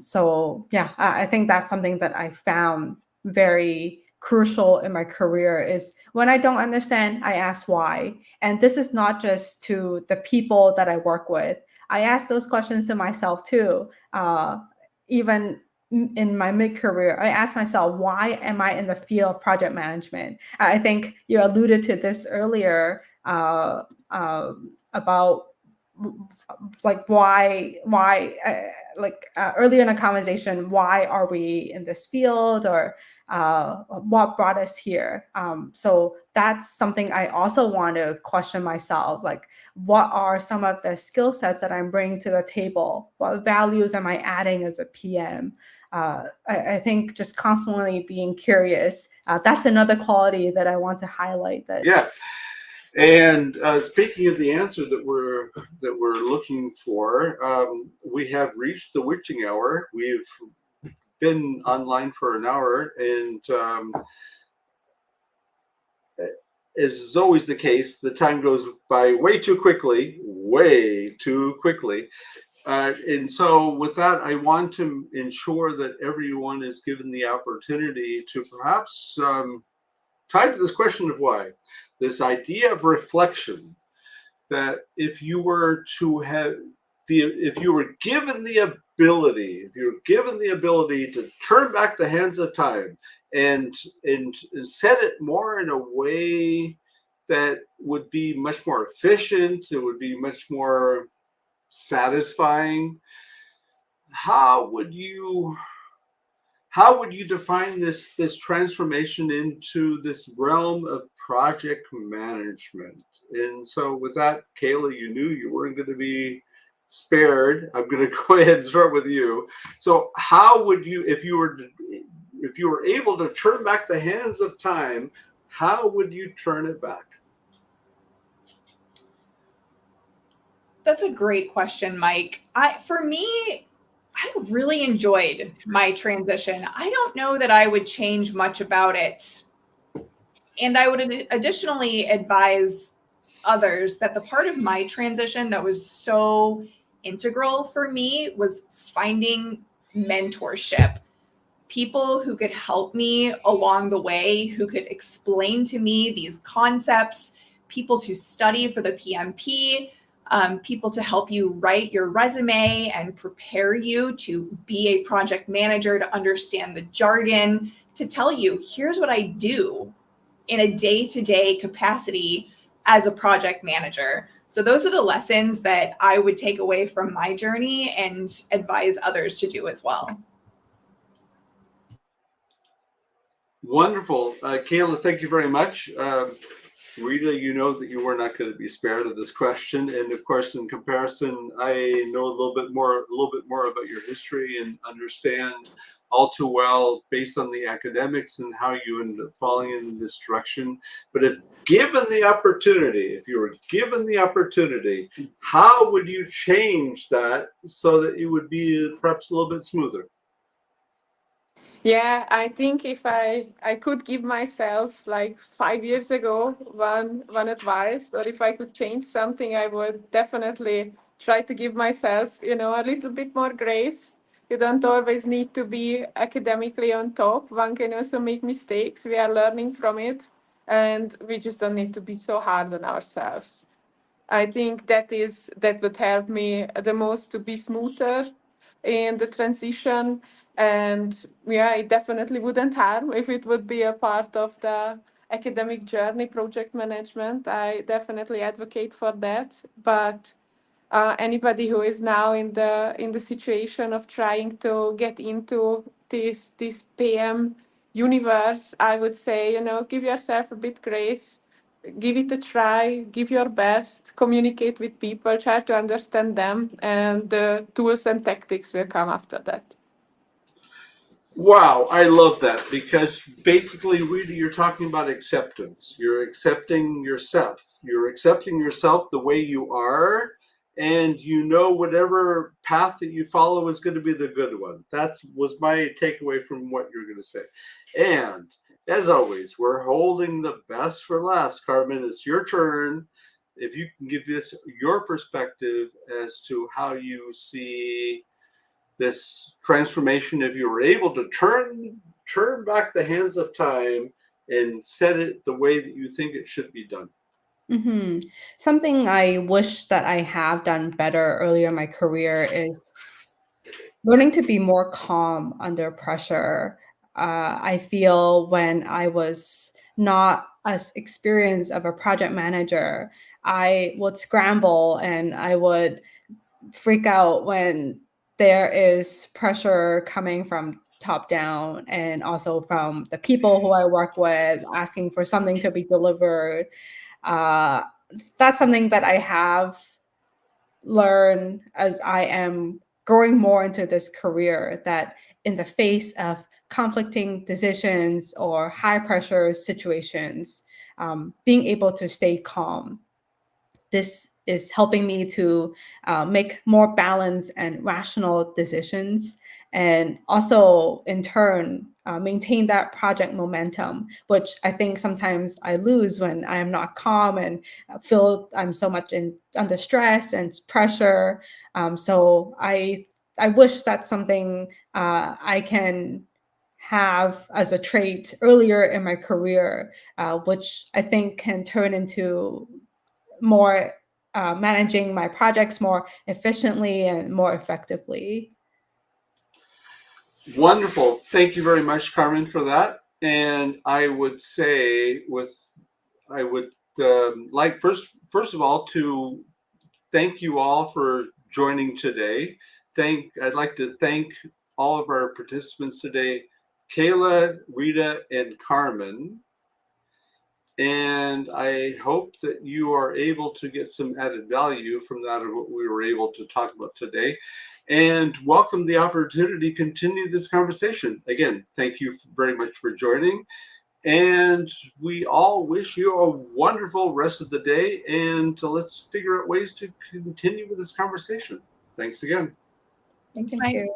S4: So yeah, I think that's something that I found very crucial in my career. Is when I don't understand, I ask why. And this is not just to the people that I work with. I ask those questions to myself too. Even in my mid-career, I ask myself, why am I in the field of project management? I think you alluded to this earlier, about like earlier in the conversation, why are we in this field, or what brought us here? So that's something I also want to question myself, like what are some of the skill sets that I'm bringing to the table? What values am I adding as a PM? I think just constantly being curious, that's another quality that I want to highlight. That
S1: Yeah. And speaking of the answer that we're looking for, we have reached the witching hour. We've been online for an hour, and as is always the case, the time goes by way too quickly, and so with that, I want to ensure that everyone is given the opportunity to perhaps tied to this question of why, this idea of reflection, that if you were given the ability to turn back the hands of time and set it more in a way that would be much more efficient, it would be much more satisfying, how would you define this transformation into this realm of project management? And so with that, Kayla, you knew you weren't going to be spared. I'm going to go ahead and start with you. So how would you, if you were able to turn back the hands of time, how would you turn it back?
S3: That's a great question, Mike. For me, I really enjoyed my transition. I don't know that I would change much about it. And I would additionally advise others that the part of my transition that was so integral for me was finding mentorship. People who could help me along the way, who could explain to me these concepts, people to study for the PMP, people to help you write your resume and prepare you to be a project manager, to understand the jargon, to tell you, here's what I do in a day-to-day capacity as a project manager. So those are the lessons that I would take away from my journey and advise others to do as well.
S1: Wonderful. Kayla, thank you very much. Rita, you know that you were not going to be spared of this question. And of course, in comparison, I know a little bit more about your history and understand all too well, based on the academics and how you ended up falling in this direction. But if you were given the opportunity, how would you change that so that it would be perhaps a little bit smoother?
S2: Yeah, I think if I could give myself like 5 years ago one advice, or if I could change something, I would definitely try to give myself, a little bit more grace. You don't always need to be academically on top. One can also make mistakes. We are learning from it, and we just don't need to be so hard on ourselves. I think that would help me the most to be smoother in the transition. And yeah, it definitely wouldn't harm if it would be a part of the academic journey, project management. I definitely advocate for that. But anybody who is now in the situation of trying to get into this PM universe, I would say, give yourself a bit grace, give it a try, give your best, communicate with people, try to understand them, and the tools and tactics will come after that.
S1: Wow, I love that, because basically, Rita, you're talking about acceptance. You're accepting yourself. You're accepting yourself the way you are, and whatever path that you follow is going to be the good one. That was my takeaway from what you're going to say. And as always, we're holding the best for last. Carmen, it's your turn. If you can give us your perspective as to how you see this transformation, if you were able to turn back the hands of time and set it the way that you think it should be done.
S4: Mm-hmm. Something I wish that I have done better earlier in my career is learning to be more calm under pressure. I feel when I was not as experienced of a project manager, I would scramble and I would freak out when there is pressure coming from top down and also from the people who I work with asking for something to be delivered. That's something that I have learned as I am growing more into this career, that in the face of conflicting decisions or high pressure situations, being able to stay calm. This is helping me to make more balanced and rational decisions, and also in turn maintain that project momentum, which I think sometimes I lose when I am not calm and feel I'm so much under stress and pressure. So I wish that's something I can have as a trait earlier in my career, which I think can turn into more managing my projects more efficiently and more effectively.
S1: Wonderful. Thank you very much, Carmen, for that. And I would say, I would like first of all to thank you all for joining today. I'd like to thank all of our participants today, Kayla, Rita, and Carmen. And I hope that you are able to get some added value from that of what we were able to talk about today, and welcome the opportunity to continue this conversation. Again, thank you very much for joining, and we all wish you a wonderful rest of the day, and let's figure out ways to continue with this conversation. Thanks again.
S3: Thanks,
S4: Thank
S3: Mike.
S4: you.